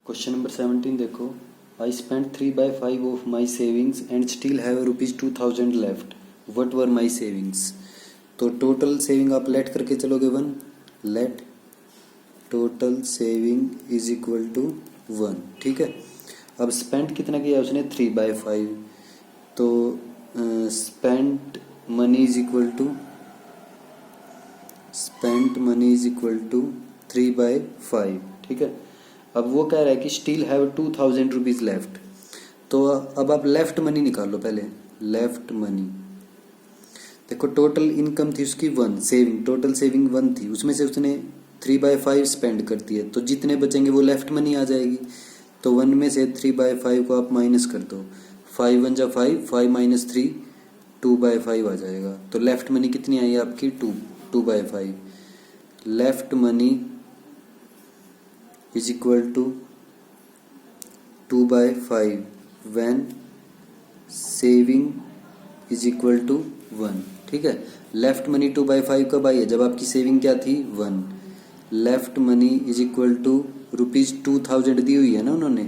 Question number 17 देखो। I spend 3/5 of my savings and still have ₹2000 left. What were my savings. तो total saving आप let करके चलोगे 1। Let total saving is equal to 1। ठीक है। अब स्पेंड कितना किया उसने 3/5। तो spent money is equal to 3/5। ठीक है। अब वो कह रहा है कि स्टिल हैव 2000 रुपीज़ लेफ्ट। तो अब आप लेफ्ट मनी निकालो पहले। लेफ्ट मनी देखो, टोटल इनकम थी उसकी 1, सेविंग टोटल सेविंग 1 थी, उसमें से उसने 3/5 स्पेंड कर दिया, तो जितने बचेंगे वो लेफ्ट मनी आ जाएगी। तो 1 में से 3/5 को आप माइनस कर दो। 5 1 जा 5, 5 - 3 2/5 आ जाएगा। तो लेफ्ट मनी कितनी आई आपकी 2/5। Left money is equal to 2/5 when saving is equal to 1। ठीक है। लेफ्ट मनी 2/5 कब आई है, जब आपकी सेविंग क्या थी 1। Left money is equal to ₹2000 दी हुई है ना उन्होंने,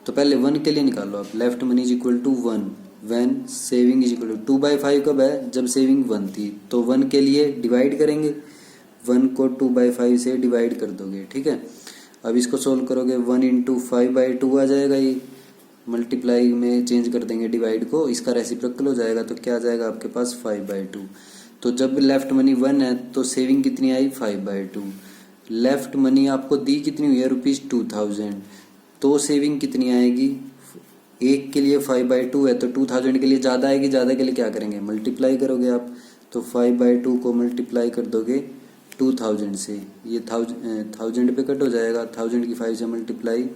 तो पहले 1 के लिए निकालो आप। Left money is equal to 1 when saving is equal to 2/5 कब है, जब सेविंग 1 थी। तो 1 के लिए डिवाइड करेंगे, 1 को 2/5 से डिवाइड कर दोगे। ठीक है। अब इसको सोल्व करोगे 1 × 5/2 आ जाएगा। ये मल्टीप्लाई में चेंज कर देंगे डिवाइड को, इसका रेसिप्रोकल हो जाएगा। तो क्या आ जाएगा आपके पास 5/2। तो जब लेफ्ट मनी 1 है तो सेविंग कितनी आई 5/2। लेफ्ट मनी आपको दी कितनी हुई है ₹2000, तो सेविंग कितनी आएगी। एक के लिए 5/2 है तो 2000 के लिए ज़्यादा आएगी। ज़्यादा के लिए क्या करेंगे, मल्टीप्लाई करोगे आप। तो 5/2 को मल्टीप्लाई कर दोगे 2000 से, ये 1000 पे कट हो जाएगा। 1000 की 5 से मल्टीप्लाई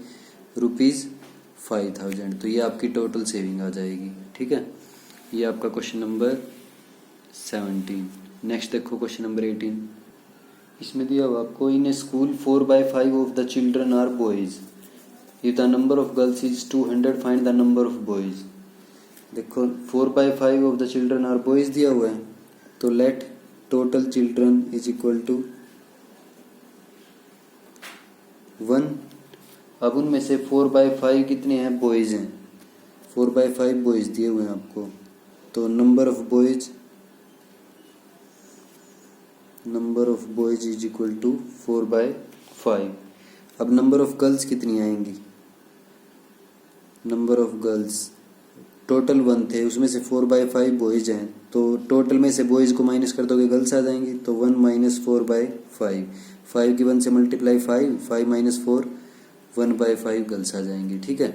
₹5000। तो ये आपकी टोटल सेविंग आ जाएगी। ठीक है। ये आपका क्वेश्चन नंबर 17। नेक्स्ट देखो क्वेश्चन नंबर 18। इसमें दिया हुआ आपको, in a school 4/5 of the children are boys. If the number of girls is 200 find the number of boys. देखो 4/5 of the children are boys दिया हुआ है, तो let total children is equal to 1। अब उनमें से 4/5 कितने हैं, बॉयज हैं। 4/5 बॉयज दिए हुए हैं आपको, तो number of boys is equal to 4/5। अब नंबर ऑफ गर्ल्स कितनी आएंगी। नंबर ऑफ गर्ल्स टोटल 1 थे, उसमें से 4/5 बॉयज हैं, तो टोटल में से बॉयज को माइनस कर दोगे, गर्ल्स आ जाएंगी। तो 1 - 4/5, 5 की 1 से मल्टीप्लाई 5, 5 - 4 1/5 गर्ल्स आ जाएंगी। ठीक है।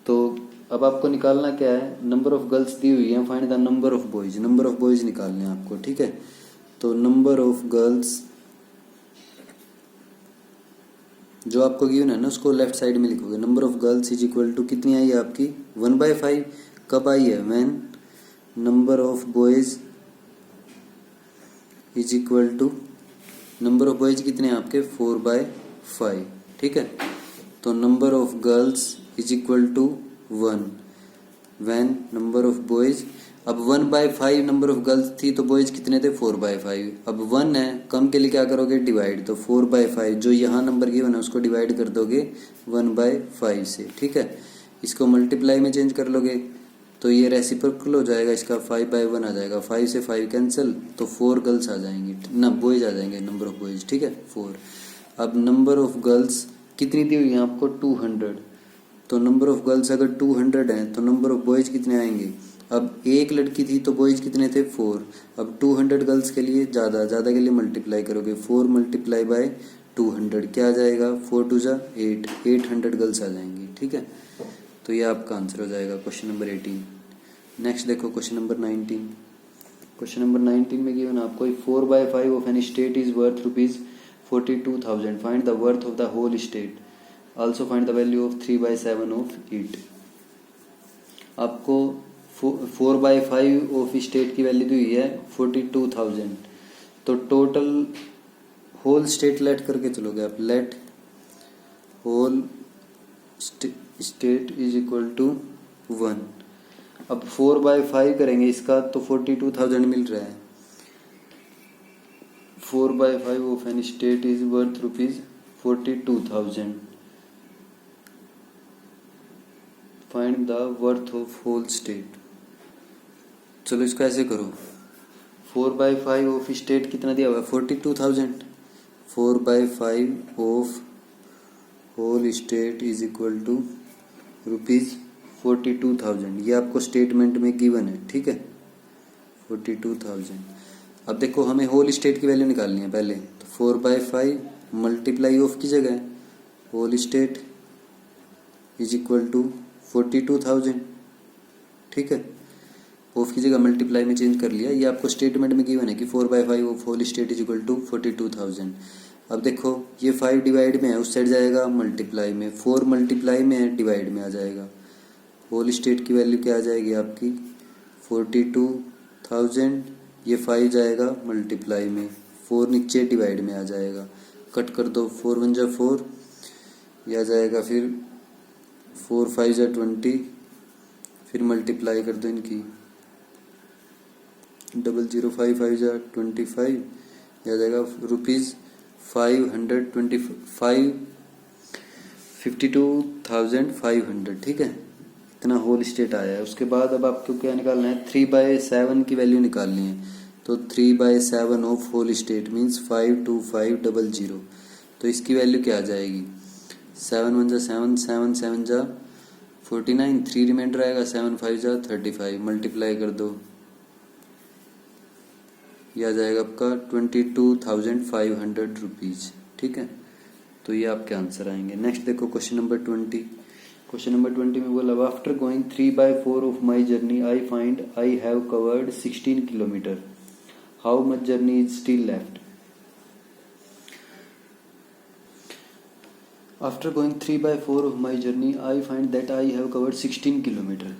तो अब आपको निकालना क्या है, नंबर ऑफ गर्ल्स दी हुई है, find the number of boys. Number of boys निकालने हैं आपको। ठीक है। तो नंबर ऑफ गर्ल्स जो आपको गिवन है ना, उसको लेफ्ट साइड में लिखोगे। Number of girls is equal to कितनी आई है आपकी 1/5। कब आई है, when number of boys is equal to, number of boys कितने हैं आपके 4/5। ठीक है। तो number of girls is equal to 1 when number of boys, अब 1/5 नंबर ऑफ गर्ल्स थी तो बॉयज कितने थे 4/5। अब 1 है, कम के लिए क्या करोगे डिवाइड, तो 4/5 जो यहाँ नंबर गिवन है उसको डिवाइड कर दोगे 1/5 से। ठीक है। इसको मल्टीप्लाई में चेंज कर लोगे तो ये रेसिप्रोकल हो जाएगा, इसका 5/1 आ जाएगा। 5 से 5 कैंसिल, तो 4 गर्ल्स आ जाएंगी ना, बॉयज आ जाएंगे, नंबर ऑफ बॉयज। ठीक है 4। अब नंबर ऑफ गर्ल्स कितनी दी हुई है आपको 200, तो नंबर ऑफ गर्ल्स अगर 200 हैं तो नंबर ऑफ बॉयज कितने आएंगे। अब एक लड़की थी तो बॉयज कितने थे 4। अब 200 गर्ल्स के लिए ज़्यादा के लिए मल्टीप्लाई करोगे, 4 × 200 क्या आ जाएगा, 4 2 जा 8, 800 गर्ल्स आ जाएंगी। ठीक है। तो ये आपका आंसर हो जाएगा क्वेश्चन नंबर 18। नेक्स्ट देखो क्वेश्चन नंबर 19। क्वेश्चन नंबर 19 में गिवन आपको 4/5 of an estate is worth ₹42,000 find the worth of the whole estate. Also find the value of 3/7 of it. आपको 4/5 ऑफ स्टेट की वैल्यू दी हुई है 42,000, तो टोटल होल स्टेट लेट करके चलोगे आप। Let whole estate is equal to 1। अब 4/5 करेंगे इसका तो 42,000 मिल रहा है। 4/5 of an estate is worth ₹42,000 find the worth of whole estate. चलो इसको ऐसे करो, 4/5 ऑफ स्टेट कितना दिया हुआ है 42,000, 4/5 of whole estate is equal to ₹42,000। ये आपको स्टेटमेंट में गिवन है, ठीक है 42,000। अब देखो हमें होल स्टेट की वैल्यू निकालनी है पहले, तो 4/5 मल्टीप्लाई ऑफ की जगह whole estate is equal to 42,000, ठीक है ऑफ की जगह मल्टीप्लाई में चेंज कर लिया। ये आपको स्टेटमेंट में गिवन है कि 4/5 of whole estate is equal to 42,000। अब देखो ये 5 डिवाइड में है, उस साइड जाएगा मल्टीप्लाई में, 4 मल्टीप्लाई में है डिवाइड में आ जाएगा। होल स्टेट की वैल्यू क्या आ जाएगी आपकी 42,000, ये 5 जाएगा मल्टीप्लाई में, 4 नीचे डिवाइड में आ जाएगा, कट कर दो 4 1 जा 4, यह आ जाएगा फिर 4 5 जा 20, फिर मल्टीप्लाई कर दो इनकी 0055 जा 25, यह आ जाएगा ₹52,500, ठीक है इतना होल स्टेट आया है। उसके बाद अब आपको क्या निकालना है 3/7 की वैल्यू निकालनी है, तो 3/7 ऑफ होल स्टेट मीन्स 52500, तो इसकी वैल्यू क्या आ जाएगी 7 1 जा 7, 7 7 जा 49, 3 रिमाइंडर आएगा, 7 5 जा 35, मल्टीप्लाई कर दो, यह आ जाएगा आपका 22,500 रुपीज़, ठीक है तो ये आपके आंसर आएंगे। नेक्स्ट देखो क्वेश्चन नंबर 20। क्वेश्चन नंबर 20 में बोला after going 3/4 of my journey I find I have covered 16 kilometre, how much journey is still left. After going 3/4 of my journey I find that I have covered 16 kilometre.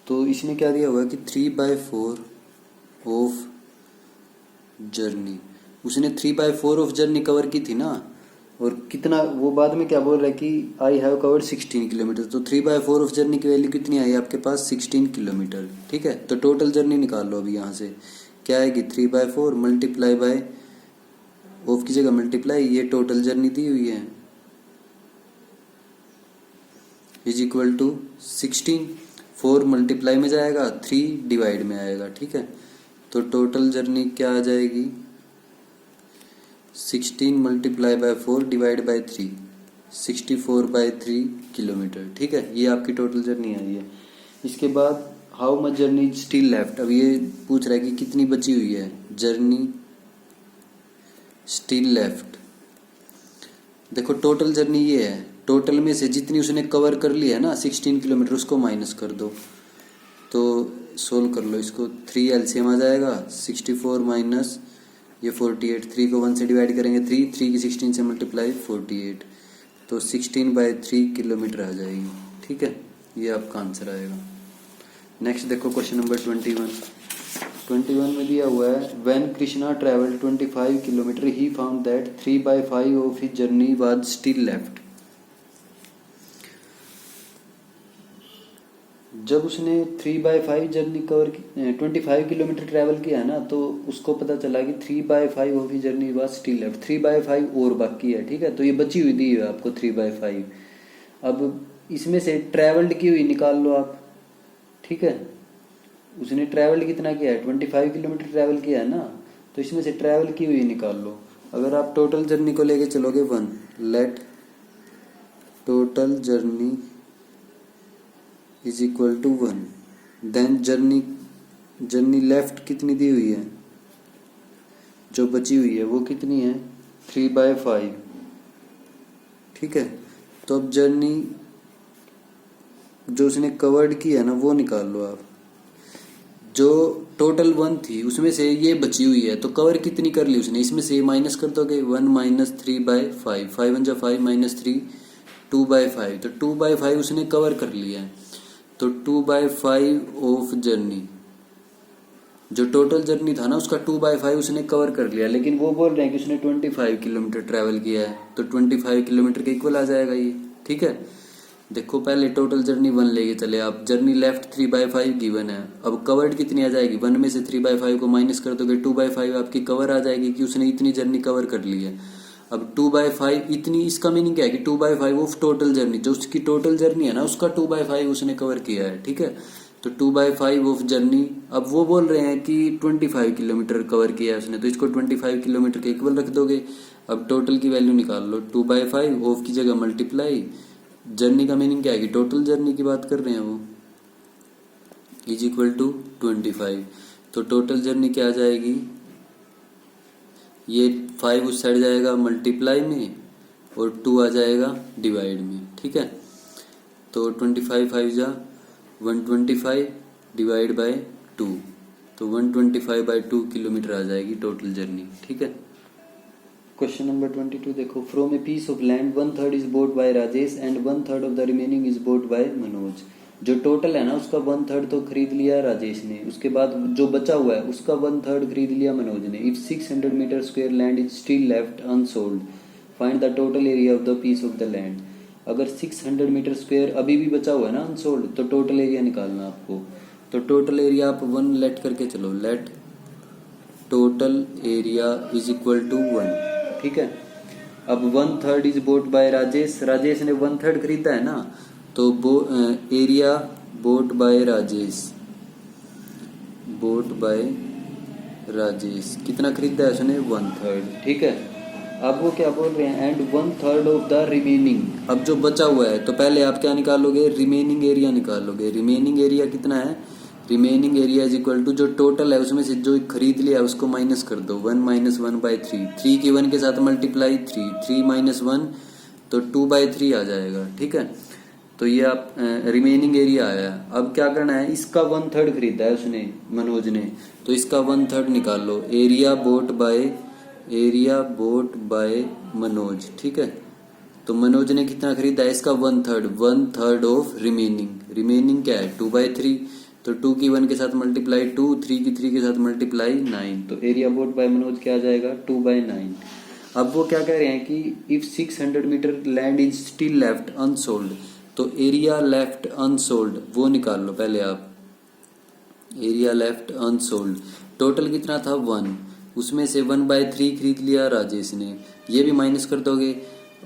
तो इसमें क्या दिया हुआ है कि 3/4 of journey, उसने 3/4 of journey cover की थी ना, और कितना वो बाद में क्या बोल रहा है कि आई हैव कवर्ड 16 किलोमीटर, तो 3/4 ऑफ जर्नी की वैल्यू कितनी आई आपके पास 16 किलोमीटर, ठीक है तो टोटल जर्नी निकाल लो अभी यहाँ से, क्या आएगी 3/4 मल्टीप्लाई बाय ऑफ की जगह मल्टीप्लाई, ये टोटल जर्नी दी हुई है इज इक्वल टू 16, 4 मल्टीप्लाई में जाएगा, 3 डिवाइड में आएगा, ठीक है तो टोटल जर्नी क्या आ जाएगी 16 multiply by 4 divide by 3, 64/3 kilometre, ठीक है ये आपकी टोटल जर्नी आई है। इसके बाद how much journey still left, अब ये पूछ रहा है कि कितनी बची हुई है जर्नी स्टिल लेफ्ट। देखो टोटल जर्नी ये है, टोटल में से जितनी उसने कवर कर ली है ना 16 किलोमीटर उसको माइनस कर दो, तो सोल्व कर लो इसको, 3 एलसीएम आ जाएगा 64 माइनस ये 48, 3 को 1 से डिवाइड करेंगे 3 की 16 से मल्टीप्लाई 48, तो 16/3 किलोमीटर आ जाएगी, ठीक है ये आपका आंसर आएगा। नेक्स्ट देखो क्वेश्चन नंबर 21 में दिया हुआ है when Krishna travelled 25 kilometre he found that 3/5 of his journey was still left. जब उसने 3/5 जर्नी कवर 25 किलोमीटर ट्रैवल किया है ना, तो उसको पता चला कि 3/5 of his journey was still left, 3/5 और बाकी है, ठीक है तो ये बची हुई दी है आपको 3/5। अब इसमें से ट्रैवल्ड की हुई निकाल लो आप, ठीक है उसने ट्रैवल कितना किया है 25 किलोमीटर ट्रैवल किया है ना, तो इसमें से ट्रैवल की हुई निकाल लो। अगर आप टोटल जर्नी को लेके चलोगे 1, let total journey is equal to 1, then journey left कितनी दी हुई है जो बची हुई है वो कितनी है 3/5, ठीक है तो अब जर्नी जो उसने कवर्ड की है ना वो निकाल लो आप, जो टोटल 1 थी उसमें से ये बची हुई है तो कवर कितनी कर ली उसने, इसमें से माइनस कर दोगे 1 माइनस 3/5, 5 1 जा 5 माइनस 3 2/5, तो 2/5 उसने कवर कर लिया है, तो 2/5 ऑफ जर्नी जो टोटल जर्नी था ना उसका 2/5 उसने कवर कर लिया, लेकिन वो बोल रहे हैं कि उसने 25 किलोमीटर ट्रैवल किया है, तो 25 किलोमीटर के इक्वल आ जाएगा ये, ठीक है देखो पहले टोटल जर्नी 1 लेके चले आप, जर्नी लेफ्ट 3/5 गिवन है, अब कवर्ड कितनी आ जाएगी 1 में से 3/5 को माइनस कर दोगे 2/5 आपकी कवर आ जाएगी कि उसने इतनी जर्नी कवर कर ली है। अब 2/5 इतनी, इसका मीनिंग क्या है कि 2/5 ऑफ टोटल जर्नी, जो उसकी टोटल जर्नी है ना उसका 2/5 उसने कवर किया है, ठीक है। तो 2/5 ऑफ जर्नी, अब वो बोल रहे हैं कि 25 किलोमीटर कवर किया है उसने, तो इसको 25 किलोमीटर के इक्वल रख दोगे। अब टोटल की वैल्यू निकाल लो, 2/5 ऑफ की जगह मल्टीप्लाई, जर्नी का मीनिंग क्या है कि टोटल जर्नी की बात कर रहे हैं वो, इज इक्वल टू 25। तो टोटल जर्नी क्या आ जाएगी, ये 5 उस साइड जाएगा मल्टीप्लाई में और 2 आ जाएगा डिवाइड में, ठीक है। तो 25 5 जा 125 डिवाइड बाय 2, तो 125/2 किलोमीटर आ जाएगी टोटल जर्नी, ठीक है। क्वेश्चन नंबर 22 देखो, from a piece of land 1/3 is bought by Rajesh and 1/3 of the remaining is bought by Manoj. जो टोटल है ना उसका 1/3 तो खरीद लिया राजेश ने, उसके बाद जो बचा हुआ है उसका 1/3 खरीद लिया मनोज ने। If 600 metre square land is still left unsold, find the total area of the piece of the land. अगर 600 मीटर स्क्वायर अभी भी बचा हुआ है ना अनसोल्ड, तो टोटल एरिया निकालना आपको। तो टोटल एरिया आप 1 लेट करके चलो, let total area is equal to 1, ठीक है। अब 1/3 is bought by Rajesh, Rajesh ने 1/3 खरीदा है ना, तो area bought by Rajesh, bought by Rajesh कितना खरीदा है उसने, 1/3, ठीक है। अब वो क्या बोल रहे हैं, एंड 1/3 ऑफ द रिमेनिंग। अब जो बचा हुआ है तो पहले आप क्या निकालोगे, रिमेनिंग एरिया निकालोगे। रिमेनिंग एरिया कितना है, remaining area is equal to जो टोटल है उसमें से जो खरीद लिया है उसको माइनस कर दो, 1 - 1/3, 3 की 1 के साथ मल्टीप्लाई 3, 3 - 1 तो 2/3 आ जाएगा, ठीक है। तो ये आप रिमेनिंग एरिया आया। अब क्या करना है, इसका 1/3 खरीदा है उसने मनोज ने, तो इसका 1/3 निकाल लो, एरिया बोट बाय मनोज, ठीक है। तो मनोज ने कितना खरीदा है, इसका 1/3 ऑफ रिमेनिंग, रिमेनिंग क्या है 2/3, तो 2 की 1 के साथ मल्टीप्लाई 2, 3 की 3 के साथ मल्टीप्लाई 9, तो एरिया बोट बाय मनोज क्या आ जाएगा 2/9। अब वो क्या कह रहे हैं कि if 600 metre land is still left unsold, तो एरिया लेफ्ट अनसोल्ड वो निकाल लो पहले आप, एरिया लेफ्ट अनसोल्ड। टोटल कितना था 1, उसमें से 1/3 खरीद लिया राजेश ने, ये भी माइनस कर दोगे,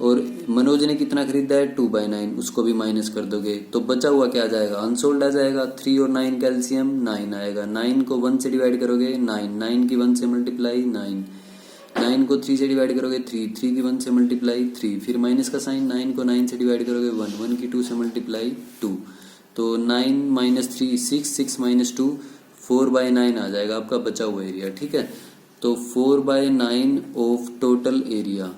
और मनोज ने कितना खरीदा है 2/9, उसको भी माइनस कर दोगे, तो बचा हुआ क्या आ जाएगा, अनसोल्ड आ जाएगा। 3 और 9 कैल्शियम 9 आएगा, 9 को 1 से डिवाइड करोगे 9, 9 की 1 से मल्टीप्लाई 9, 9 को 3 से डिवाइड करोगे 3, 3 की 1 से मल्टीप्लाई 3, फिर माइनस का साइन, 9 को 9 से डिवाइड करोगे 1, 1 की 2 से मल्टीप्लाई 2, तो 9 - 3 6, 6 - 2 4/9 आ जाएगा आपका बचा हुआ एरिया, ठीक है। तो 4/9 ऑफ टोटल एरिया,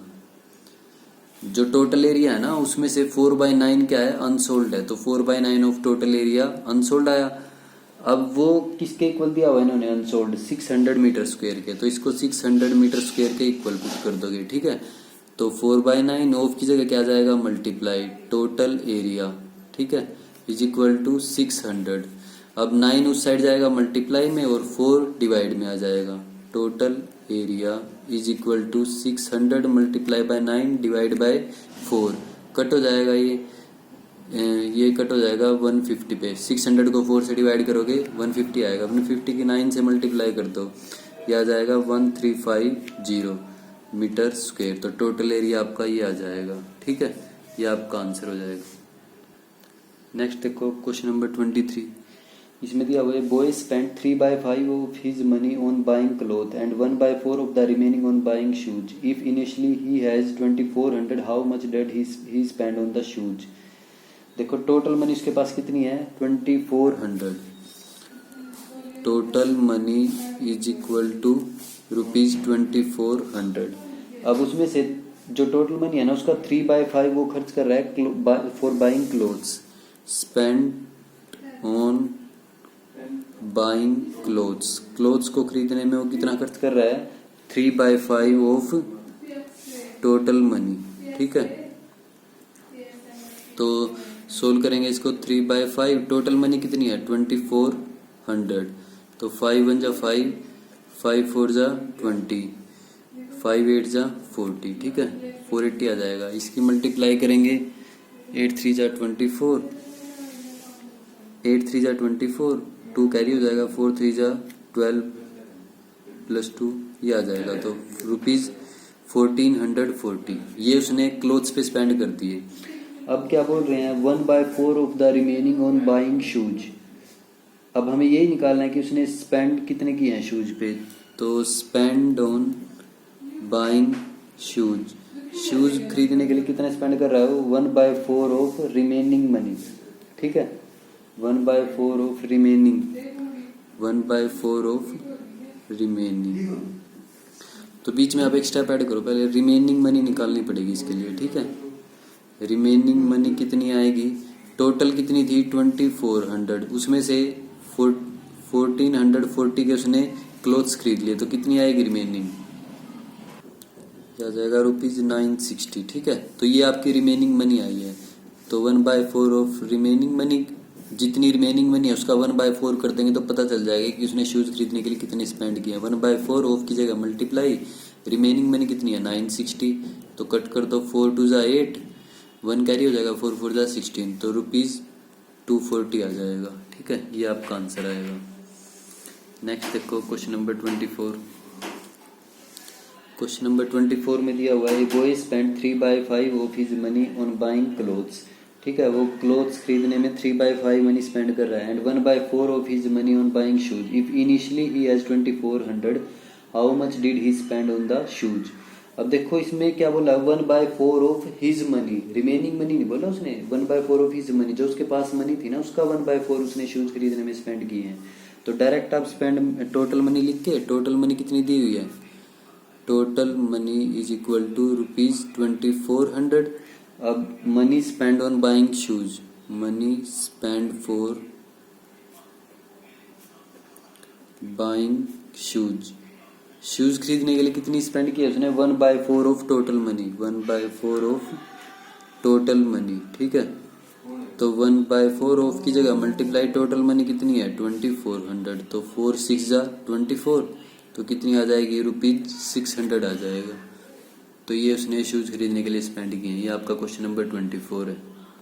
जो टोटल एरिया है ना उसमें से 4/9 क्या है, अनसोल्ड है, तो 4/9 ऑफ टोटल एरिया अनसोल्ड आया। अब वो किसके इक्वल दिया हुआ है इन्होंने अनसोल्ड, 600 मीटर स्क्वायर के, तो इसको 600 मीटर स्क्वायर के इक्वल पुट कर दोगे, ठीक है। तो 4/9 ऑफ की जगह क्या जाएगा मल्टीप्लाई टोटल एरिया, ठीक है, इज इक्वल टू 600। अब 9 उस साइड जाएगा मल्टीप्लाई में और 4 डिवाइड में आ जाएगा, total area is equal to 600 multiply by 9 divide by 4, cut हो जाएगा ये कट हो जाएगा 150 पे, 600 को 4 से डिवाइड करोगे 150 आएगा, 150 की 9 से मल्टीप्लाई कर दो, ये आ जाएगा 1350 मीटर स्क्वायर, तो टोटल एरिया आपका ये आ जाएगा, ठीक है, ये आपका आंसर हो जाएगा। नेक्स्ट देखो क्वेश्चन नंबर 23, इसमें दिया हुआ है, boy spend 3/5 of his money on buying cloth and 1/4 of the remaining on buying shoes. If initially he has 2400, how much did he spend on the shoes. देखो total money उसके पास कितनी है 2400, total money is equal to ₹2400। अब उसमें से जो total money है ना उसका 3/5 वो खर्च कर रहा है for buying clothes, spend on buying clothes, clothes को खरीदने में वो कितना खर्च कर रहा है 3/5 ऑफ टोटल मनी, ठीक है। तो सोल्व करेंगे इसको, 3/5 टोटल मनी कितनी है 2400, तो 5 1 जा 5, 5 4 जा 20, 5 8 जा 40, ठीक है, 480 आ जाएगा। इसकी मल्टीप्लाई करेंगे, 8 3 जा 24, 8 3 जा 24, 2 कैरी हो जाएगा, 4 3 जा 12 + 2 ये आ जाएगा, तो 1440, ये उसने क्लोथ्स पे स्पेंड कर दिए। अब क्या बोल रहे हैं, 1/4 of the remaining on buying shoes. अब हमें यही निकालना है कि उसने स्पेंड कितने किए हैं शूज पे। तो spend on buying shoes, shoes खरीदने के लिए कितना स्पेंड कर रहा है वो, 1/4 ऑफ रिमेनिंग मनी। ठीक है, 1/4 ऑफ रिमेनिंग, 1/4 ऑफ रिमेनिंग। तो बीच में आप एक स्टेप ऐड करो, पहले रिमेनिंग मनी निकालनी पड़ेगी इसके लिए। ठीक है, रिमेनिंग मनी कितनी आएगी, टोटल कितनी थी 2400, उसमें से 1440 के उसने क्लोथ्स खरीद लिए, तो कितनी आएगी रिमेनिंग, क्या जाएगा ₹960। ठीक है, तो ये आपकी रिमेनिंग मनी आई है। तो 1/4 ऑफ रिमेनिंग मनी, जितनी रिमेनिंग मनी है उसका 1/4 कर देंगे तो पता चल जाएगा कि उसने शूज खरीदने के लिए कितने स्पेंड किए। 1/4 ऑफ की जगह मल्टीप्लाई, रिमेनिंग मनी कितनी है 960, तो कट कर दो, 4 2 जा 8, 1 कैरी हो जाएगा, 4 4 जा 16, तो ₹240 आ जाएगा। ठीक है, ये आपका आंसर आएगा। नेक्स्ट देखो क्वेश्चन नंबर 24। क्वेश्चन नंबर 24 में दिया हुआ है, boy spend 3/5 of his money on buying clothes. ठीक है, वो क्लोथ्स खरीदने में 3/5 मनी स्पेंड कर रहा है, and 1/4 of his money on buying shoes. If initially he has 2400, how much did he spend on the shoes. अब देखो इसमें क्या बोला, 1/4 of his money, remaining money नहीं बोला उसने, 1/4 ऑफ हिज मनी, जो उसके पास मनी थी ना उसका 1/4 उसने शूज खरीदने में स्पेंड किए हैं। तो डायरेक्ट आप स्पेंड टोटल मनी लिख के, टोटल मनी कितनी दी हुई है, total money is equal to ₹2400। अब money spend on buying shoes, money spend for buying shoes, shoes खरीदने के लिए कितनी स्पेंड की है उसने, 1/4 of total money, 1/4 of total money. ठीक है, तो 1/4 ऑफ की जगह मल्टीप्लाई टोटल मनी कितनी है 2400, तो 4 6 जा 24, तो कितनी आ जाएगी, ₹600 आ जाएगा। तो ये उसने शूज खरीदने के लिए स्पेंड किए हैं। ये आपका क्वेश्चन नंबर 24 है।